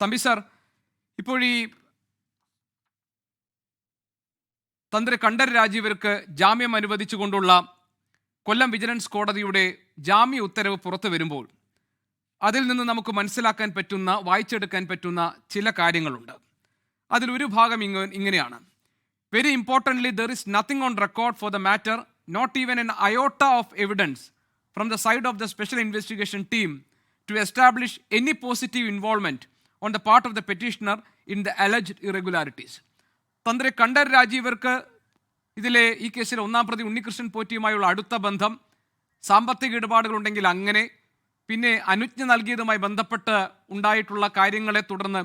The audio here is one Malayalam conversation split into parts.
തമ്പി സാർ, ഇപ്പോൾ ഈ തന്ത്രി കണ്ഠരര് രാജീവർക്ക് ജാമ്യം അനുവദിച്ചുകൊണ്ടുള്ള കൊല്ലം വിജിലൻസ് കോടതിയുടെ ജാമ്യ ഉത്തരവ് പുറത്തു വരുമ്പോൾ അതിൽ നിന്ന് നമുക്ക് മനസ്സിലാക്കാൻ പറ്റുന്ന, വായിച്ചെടുക്കാൻ പറ്റുന്ന ചില കാര്യങ്ങളുണ്ട്. അതിലൊരു ഭാഗം ഇങ്ങനെയാണ്: very importantly, there is nothing on record for the matter, not even an iota of evidence from the side of the special investigation team to establish any positive involvement on the part of the petitioner in the alleged irregularities. തന്ത്രി കണ്ഠരര് രാജീവർക്ക് ഇതിലെ ഈ കേസിലെ ഒന്നാം പ്രതി ഉണ്ണികൃഷ്ണൻ പോറ്റിയുമായുള്ള അടുത്ത ബന്ധം, സാമ്പത്തിക ഇടപാടുകളുണ്ടെങ്കിൽ അങ്ങനെ, പിന്നെ അനുജ്ഞ നൽകിയതുമായി ബന്ധപ്പെട്ട് ഉണ്ടായിട്ടുള്ള കാര്യങ്ങളെ തുടർന്ന്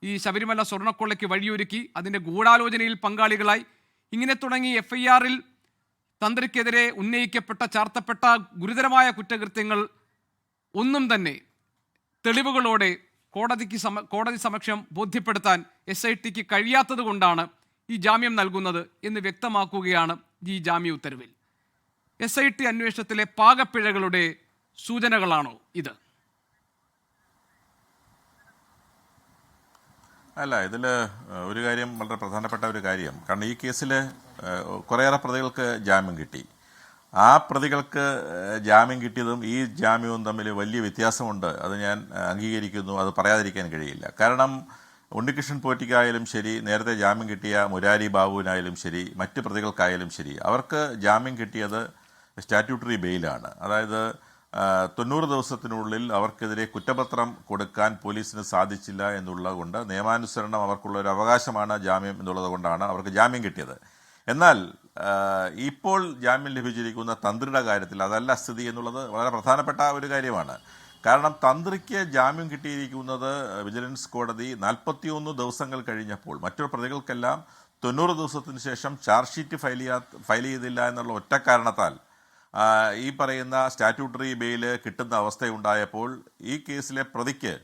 ഈ ശബരിമല സ്വർണ്ണക്കൊള്ളയ്ക്ക് വഴിയൊരുക്കി, അതിൻ്റെ ഗൂഢാലോചനയിൽ പങ്കാളികളായി, ഇങ്ങനെ തുടങ്ങി FIR-ൽ തന്ത്രിക്കെതിരെ ഉന്നയിക്കപ്പെട്ട, ചാർത്തപ്പെട്ട ഗുരുതരമായ കുറ്റകൃത്യങ്ങൾ ഒന്നും തന്നെ തെളിവുകളോടെ കോടതി സമക്ഷം ബോധ്യപ്പെടുത്താൻ SITക്ക് കഴിയാത്തത് കൊണ്ടാണ് ഈ ജാമ്യം നൽകുന്നത് എന്ന് വ്യക്തമാക്കുകയാണ് ഈ ജാമ്യ ഉത്തരവിൽ. SIT അന്വേഷണത്തിലെ പാകപ്പിഴകളുടെ സൂചനകളാണോ ഇത്? അല്ല, ഇതിൽ ഒരു കാര്യം വളരെ പ്രധാനപ്പെട്ട ഒരു കാര്യം, കാരണം ഈ കേസിൽ കുറേയേറെ പ്രതികൾക്ക് ജാമ്യം കിട്ടി. ആ പ്രതികൾക്ക് ജാമ്യം കിട്ടിയതും ഈ ജാമ്യവും തമ്മിൽ വലിയ വ്യത്യാസമുണ്ട്. അത് ഞാൻ അംഗീകരിക്കുന്നു, അത് പറയാതിരിക്കാൻ കഴിയില്ല. കാരണം ഉണ്ണികൃഷ്ണൻ പോറ്റിക്കായാലും ശരി, നേരത്തെ ജാമ്യം കിട്ടിയ മുരാരി ബാബുവിനായാലും ശരി, മറ്റ് പ്രതികൾക്കായാലും ശരി, അവർക്ക് ജാമ്യം കിട്ടിയത് സ്റ്റാറ്റ്യൂട്ടറി ബെയിലാണ്. അതായത് 90 ദിവസത്തിനുള്ളിൽ അവർക്കെതിരെ കുറ്റപത്രം കൊടുക്കാൻ പോലീസിന് സാധിച്ചില്ല എന്നുള്ളത് കൊണ്ട്, നിയമാനുസരണം അവർക്കുള്ള ഒരു അവകാശമാണ് ജാമ്യം എന്നുള്ളത് കൊണ്ടാണ് അവർക്ക് ജാമ്യം കിട്ടിയത്. എന്നാൽ ഇപ്പോൾ ജാമ്യം ലഭിച്ചിരിക്കുന്ന തന്ത്രിയുടെ കാര്യത്തിൽ അതല്ല സ്ഥിതി എന്നുള്ളത് വളരെ പ്രധാനപ്പെട്ട ഒരു കാര്യമാണ്. കാരണം തന്ത്രിക്ക് ജാമ്യം കിട്ടിയിരിക്കുന്നത് വിജിലൻസ് കോടതി 41 ദിവസങ്ങൾ കഴിഞ്ഞപ്പോൾ, മറ്റു പ്രതികൾക്കെല്ലാം 90 ദിവസത്തിന് ശേഷം ചാർജ് ഷീറ്റ് ഫയൽ ചെയ്തില്ല എന്നുള്ള ഒറ്റ കാരണത്താൽ ഈ പറയുന്ന സ്റ്റാറ്റ്യൂട്ടറി ബെയിൽ കിട്ടുന്ന അവസ്ഥയുണ്ടായപ്പോൾ ഈ കേസിലെ പ്രതിക്ക്,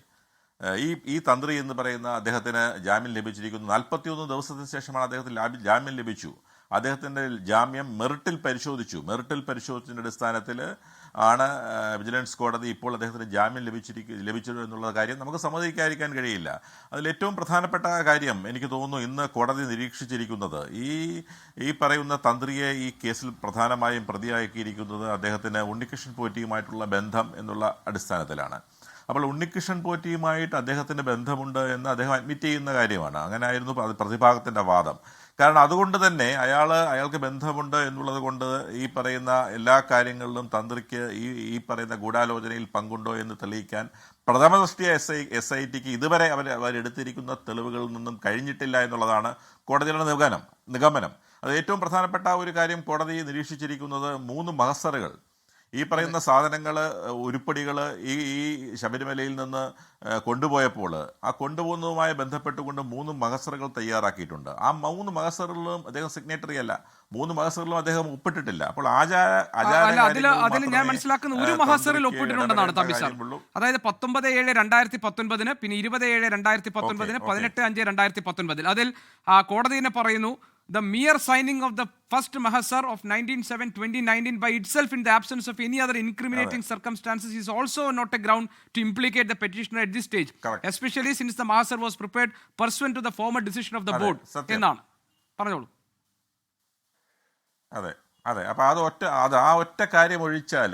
ഈ തന്ത്രി എന്ന് പറയുന്ന അദ്ദേഹത്തിന് ജാമ്യം ലഭിച്ചിരിക്കുന്നു. 41 ദിവസത്തിന് ശേഷമാണ് അദ്ദേഹത്തിന് ജാമ്യം ലഭിച്ചു. അദ്ദേഹത്തിൻ്റെ ജാമ്യം മെറിറ്റിൽ പരിശോധിച്ചതിൻ്റെ അടിസ്ഥാനത്തിൽ ആണ് വിജിലൻസ് കോടതി ഇപ്പോൾ അദ്ദേഹത്തിന് ജാമ്യം ലഭിച്ചത് എന്നുള്ള കാര്യം നമുക്ക് സമ്മതിക്കാതിരിക്കാൻ കഴിയില്ല. അതിലേറ്റവും പ്രധാനപ്പെട്ട കാര്യം എനിക്ക് തോന്നുന്നു ഇന്ന് കോടതി നിരീക്ഷിച്ചിരിക്കുന്നത്, ഈ പറയുന്ന തന്ത്രിയെ ഈ കേസിൽ പ്രധാനമായും പ്രതിയാക്കിയിരിക്കുന്നത് അദ്ദേഹത്തിന് ഉണ്ണികൃഷ്ണൻ പോറ്റിയുമായിട്ടുള്ള ബന്ധം എന്നുള്ള അടിസ്ഥാനത്തിലാണ്. അപ്പോൾ ഉണ്ണികൃഷ്ണൻ പോറ്റിയുമായിട്ട് അദ്ദേഹത്തിന് ബന്ധമുണ്ട് എന്ന് അദ്ദേഹം അഡ്മിറ്റ് ചെയ്യുന്ന കാര്യമാണ്. അങ്ങനെയായിരുന്നു പ്രതിഭാഗത്തിൻ്റെ വാദം. കാരണം അതുകൊണ്ട് തന്നെ അയാൾക്ക് ബന്ധമുണ്ട് എന്നുള്ളത് കൊണ്ട് ഈ പറയുന്ന എല്ലാ കാര്യങ്ങളിലും തന്ത്രിക്ക് ഈ പറയുന്ന ഗൂഢാലോചനയിൽ പങ്കുണ്ടോ എന്ന് തെളിയിക്കാൻ പ്രഥമ ദൃഷ്ടിയ SITക്ക് ഇതുവരെ അവരെടുത്തിരിക്കുന്ന തെളിവുകളിൽ നിന്നും കഴിഞ്ഞിട്ടില്ല എന്നുള്ളതാണ് കോടതിയുടെ നിഗമനം. അത് ഏറ്റവും പ്രധാനപ്പെട്ട ഒരു കാര്യം, കോടതി നിരീക്ഷിച്ചിരിക്കുന്നത് 3 മഹസറുകൾ, ഈ പറയുന്ന സാധനങ്ങൾ, ഉരുപ്പടികൾ ഈ ശബരിമലയിൽ നിന്ന് കൊണ്ടുപോയപ്പോൾ ആ കൊണ്ടുപോകുന്നതുമായി ബന്ധപ്പെട്ടുകൊണ്ട് 3 മഹസറുകൾ തയ്യാറാക്കിയിട്ടുണ്ട്. ആ 3 മഹസറുകളിലും അദ്ദേഹം സിഗ്നേറ്ററി അല്ല, 3 മഹസറുകളിലും അദ്ദേഹം ഒപ്പിട്ടിട്ടില്ല. അപ്പോൾ അതിൽ ഞാൻ മനസ്സിലാക്കുന്ന ഒരു മഹസറിൽ ഒപ്പിട്ടിട്ടുണ്ടെന്നാണ് തമ്പി സാർ. അതായത് 19/7/2019, പിന്നെ 20/7/2019, 18/5/2019. അതിൽ കോടതി തന്നെ പറയുന്നു, the mere signing of the first mahasar of 19/7/2019 by itself in the absence of any other incriminating circumstances is also not a ground to implicate the petitioner at this stage. Correct. Especially since the mahasar was prepared pursuant to the former decision of the board. എന്നാണ് പറഞ്ഞോളൂ. അതെ, അപ്പോൾ ആ ഒറ്റ കാര്യം ഒഴിച്ചാൽ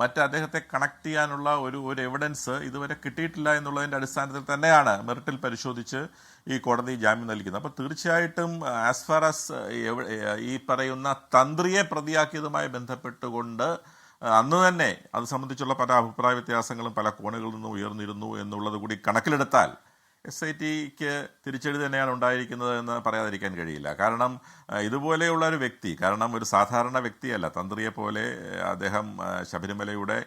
മറ്റ് അദ്ദേഹത്തെ കണക്ട് ചെയ്യാനുള്ള ഒരു എവിഡൻസ് ഇതുവരെ കിട്ടിയിട്ടില്ല എന്നുള്ളതിൻ്റെ അടിസ്ഥാനത്തിൽ തന്നെയാണ് മെറിറ്റിൽ പരിശോധിച്ച് ഈ കോടതി ജാമ്യം നൽകുന്നത്. അപ്പോൾ തീർച്ചയായിട്ടും ആസ് ഫാർ ആസ് ഈ പറയുന്ന തന്ത്രിയെ പ്രതിയാക്കിയതുമായി ബന്ധപ്പെട്ടുകൊണ്ട് അന്ന് തന്നെ അത് സംബന്ധിച്ചുള്ള പല അഭിപ്രായ വ്യത്യാസങ്ങളും പല കോണുകളിൽ നിന്നും ഉയർന്നിരുന്നു എന്നുള്ളത് കൂടി കണക്കിലെടുത്താൽ SITക്ക് തിരിച്ചടി തന്നെയാണ് ഉണ്ടായിരിക്കുന്നത് എന്ന് പറയാതിരിക്കാൻ കഴിയില്ല. കാരണം ഇതുപോലെയുള്ള ഒരു വ്യക്തി, കാരണം ഒരു സാധാരണ വ്യക്തിയല്ല, തന്ത്രിയെ പോലെ അദ്ദേഹം ശബരിമലയുടെ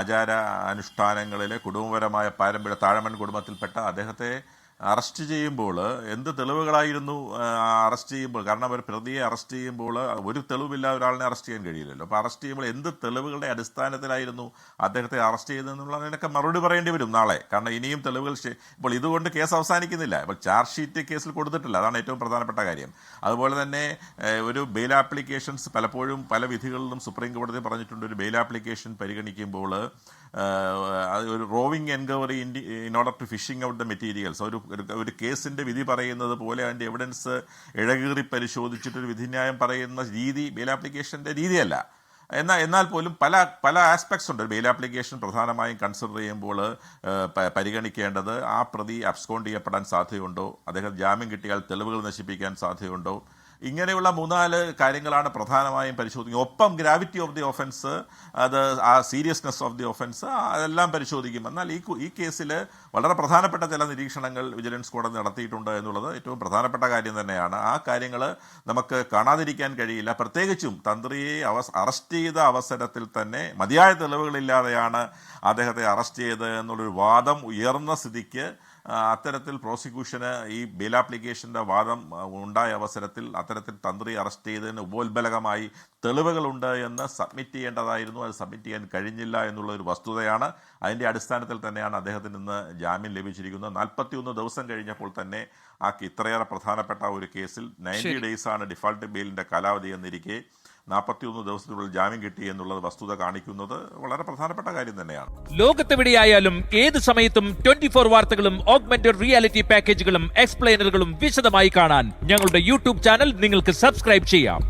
ആചാര അനുഷ്ഠാനങ്ങളിലെ കുടുംബപരമായ പാരമ്പര്യ താഴമൺ കുടുംബത്തിൽപ്പെട്ട അദ്ദേഹത്തെ അറസ്റ്റ് ചെയ്യുമ്പോൾ എന്ത് തെളിവുകളായിരുന്നു അറസ്റ്റ് ചെയ്യുമ്പോൾ? കാരണം ഒരു പ്രതിയെ അറസ്റ്റ് ചെയ്യുമ്പോൾ ഒരു തെളിവില്ലാതെ ഒരാളിനെ അറസ്റ്റ് ചെയ്യാൻ കഴിയില്ലല്ലോ. അപ്പോൾ അറസ്റ്റ് ചെയ്യുമ്പോൾ എന്ത് തെളിവുകളുടെ അടിസ്ഥാനത്തിലായിരുന്നു അദ്ദേഹത്തെ അറസ്റ്റ് ചെയ്തതെന്നുള്ളതിനൊക്കെ മറുപടി പറയേണ്ടി വരും നാളെ. കാരണം ഇനിയും തെളിവുകൾ ഇപ്പോൾ ഇതുകൊണ്ട് കേസ് അവസാനിക്കുന്നില്ല. ഇപ്പോൾ ചാർജ് ഷീറ്റ് കേസിൽ കൊടുത്തിട്ടില്ല, അതാണ് ഏറ്റവും പ്രധാനപ്പെട്ട കാര്യം. അതുപോലെ തന്നെ ഒരു ബെയിൽ ആപ്ലിക്കേഷൻസ് പലപ്പോഴും പല വിധികളിലും സുപ്രീം കോടതി പറഞ്ഞിട്ടുണ്ട്, ഒരു ബെയിൽ ആപ്ലിക്കേഷൻ പരിഗണിക്കുമ്പോൾ ഒരു roving enquiry in order to fishing out the materials. ഒരു കേസിൻ്റെ വിധി പറയുന്നത് പോലെ അതിൻ്റെ എവിഡൻസ് ഇഴകീറി പരിശോധിച്ചിട്ടൊരു വിധിന്യായം പറയുന്ന രീതി ബെയിൽ ആപ്ലിക്കേഷൻ്റെ രീതിയല്ല. എന്നാൽ പോലും പല ആസ്പെക്ട്സ് ഉണ്ട്. ബെയിൽ ആപ്ലിക്കേഷൻ പ്രധാനമായും കൺസിഡർ ചെയ്യുമ്പോൾ പരിഗണിക്കേണ്ടത് ആ പ്രതി അബ്സ്കോണ്ട് ചെയ്യപ്പെടാൻ സാധ്യതയുണ്ടോ, അദ്ദേഹം ജാമ്യം കിട്ടിയാൽ തെളിവുകൾ നശിപ്പിക്കാൻ സാധ്യതയുണ്ടോ, ഇങ്ങനെയുള്ള 3-4 കാര്യങ്ങളാണ് പ്രധാനമായും പരിശോധിക്കുക. ഒപ്പം ഗ്രാവിറ്റി ഓഫ് ദി ഒഫൻസ്, അത് ആ സീരിയസ്നെസ് ഓഫ് ദി ഒഫൻസ്, അതെല്ലാം പരിശോധിക്കും. എന്നാൽ ഈ കേസിൽ വളരെ പ്രധാനപ്പെട്ട ചില നിരീക്ഷണങ്ങൾ വിജിലൻസ് കോടതി നടത്തിയിട്ടുണ്ട് എന്നുള്ളത് ഏറ്റവും പ്രധാനപ്പെട്ട കാര്യം തന്നെയാണ്. ആ കാര്യങ്ങൾ നമുക്ക് കാണാതിരിക്കാൻ കഴിയില്ല. പ്രത്യേകിച്ചും തന്ത്രിയെ അറസ്റ്റ് ചെയ്ത അവസരത്തിൽ തന്നെ മതിയായ തെളിവുകളില്ലാതെയാണ് അദ്ദേഹത്തെ അറസ്റ്റ് ചെയ്തത് എന്നുള്ളൊരു വാദം ഉയർന്ന സ്ഥിതിക്ക് അത്തരത്തിൽ പ്രോസിക്യൂഷന് ഈ ബെയിൽ ആപ്ലിക്കേഷൻ്റെ വാദം ഉണ്ടായ അവസരത്തിൽ അത്തരത്തിൽ തന്ത്രി അറസ്റ്റ് ചെയ്തതിന് ഉപോത്ബലകമായി തെളിവുകളുണ്ട് എന്ന് സബ്മിറ്റ് ചെയ്യേണ്ടതായിരുന്നു. അത് സബ്മിറ്റ് ചെയ്യാൻ കഴിഞ്ഞില്ല എന്നുള്ളൊരു വസ്തുതയാണ്. അതിൻ്റെ അടിസ്ഥാനത്തിൽ തന്നെയാണ് അദ്ദേഹത്തിന് ഇന്ന് ജാമ്യം ലഭിച്ചിരിക്കുന്നത്. 41 ദിവസം കഴിഞ്ഞപ്പോൾ തന്നെ ഇത്രയേറെ പ്രധാനപ്പെട്ട ഒരു കേസിൽ 90 ഡേയ്സാണ് ഡിഫാൾട്ട് ബെയിലിൻ്റെ കാലാവധി എന്നിരിക്കെ 41 ദിവസത്തിനുള്ളിൽ ജാമ്യം കിട്ടി എന്നുള്ളത് വസ്തുത കാണിക്കുന്നത് വളരെ പ്രധാനപ്പെട്ട കാര്യം തന്നെയാണ്. ലോകത്തെവിടെയായാലും ഏത് സമയത്തും 24 വാർത്തകളും ഓഗ്മെന്റഡ് റിയാലിറ്റി പാക്കേജുകളും എക്സ്പ്ലെയിനറുകളും വിശദമായി കാണാൻ ഞങ്ങളുടെ യൂട്യൂബ് ചാനൽ നിങ്ങൾക്ക് സബ്സ്ക്രൈബ് ചെയ്യാം.